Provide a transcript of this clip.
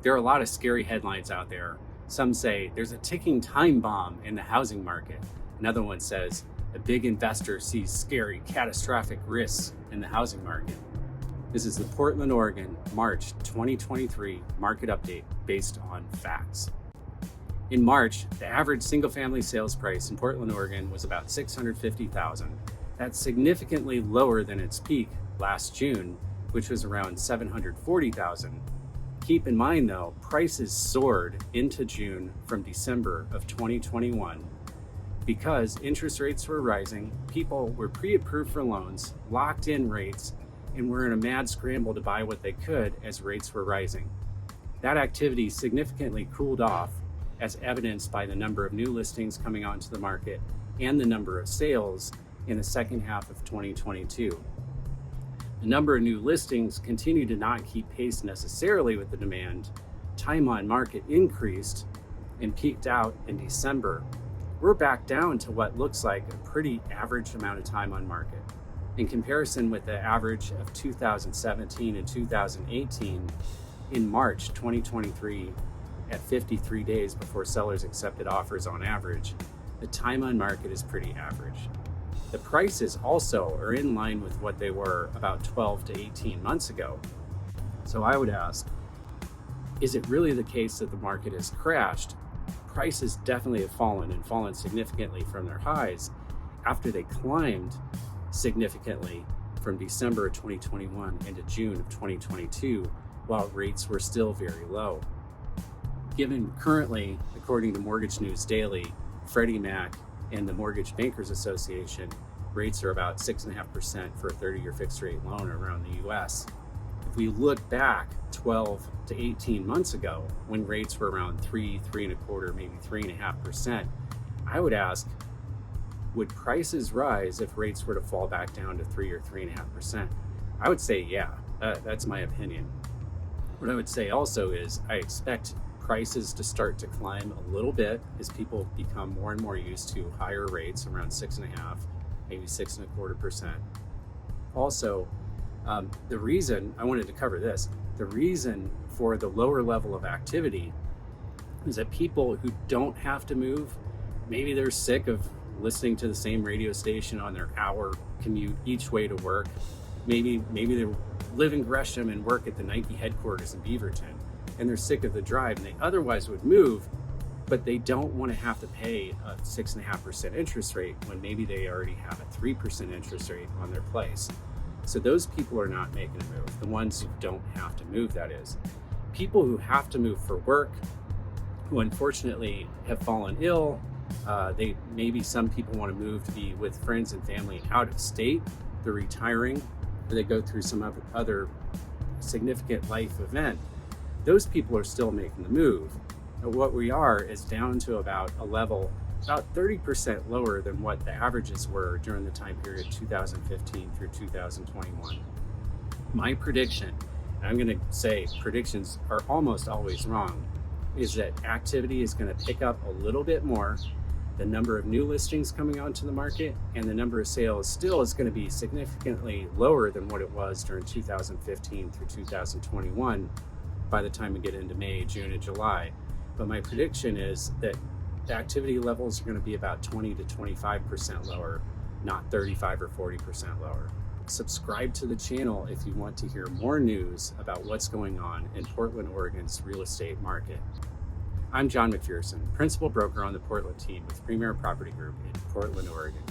There are a lot of scary headlines out there. Some say there's a ticking time bomb in the housing market. Another one says a big investor sees scary, catastrophic risks in the housing market. This is the Portland, Oregon, March 2023 market update based on facts. In March, the average single-family sales price in Portland, Oregon was about $650,000. That's significantly lower than its peak last June, which was around $740,000. Keep in mind though, prices soared into June from December of 2021 because interest rates were rising, people were pre-approved for loans, locked in rates, and were in a mad scramble to buy what they could as rates were rising. That activity significantly cooled off, as evidenced by the number of new listings coming onto the market and the number of sales in the second half of 2022. The number of new listings continued to not keep pace necessarily with the demand. Time on market increased and peaked out in December. We're back down to what looks like a pretty average amount of time on market. In comparison with the average of 2017 and 2018, in March 2023, at 53 days before sellers accepted offers on average, the time on market is pretty average. The prices also are in line with what they were about 12 to 18 months ago. So I would ask, is it really the case that the market has crashed? Prices definitely have fallen and fallen significantly from their highs after they climbed significantly from December of 2021 into June of 2022, while rates were still very low. Given currently, according to Mortgage News Daily, Freddie Mac and the Mortgage Bankers Association, rates are about 6.5% for a 30-year fixed rate loan around the US. If we look back 12 to 18 months ago, when rates were around 3.25%, maybe 3.5%, I would ask, would prices rise if rates were to fall back down to 3 or 3.5%? I would say, yeah, that's my opinion. What I would say also is I expect prices to start to climb a little bit as people become more and more used to higher rates around 6.5%, maybe 6.25%. Also, the reason I wanted to cover this, the reason for the lower level of activity is that people who don't have to move, maybe they're sick of listening to the same radio station on their hour commute each way to work. Maybe they live in Gresham and work at the Nike headquarters in Beaverton, and they're sick of the drive and they otherwise would move, but they don't want to have to pay a 6.5% interest rate when maybe they already have a 3% interest rate on their place. So those people are not making a move, the ones who don't have to move, that is. People who have to move for work, who unfortunately have fallen ill, maybe some people want to move to be with friends and family out of state, they're retiring, or they go through some other significant life event. Those people are still making the move. But what we are is down to about a level about 30% lower than what the averages were during the time period 2015 through 2021. My prediction, and I'm going to say predictions are almost always wrong, is that activity is going to pick up a little bit more. The number of new listings coming onto the market and the number of sales still is going to be significantly lower than what it was during 2015 through 2021 by the time we get into May, June, and July. But my prediction is that the activity levels are going to be about 20 to 25% lower, not 35 or 40% lower. Subscribe to the channel if you want to hear more news about what's going on in Portland, Oregon's real estate market. I'm John McPherson, principal broker on the Portland team with Premier Property Group in Portland, Oregon.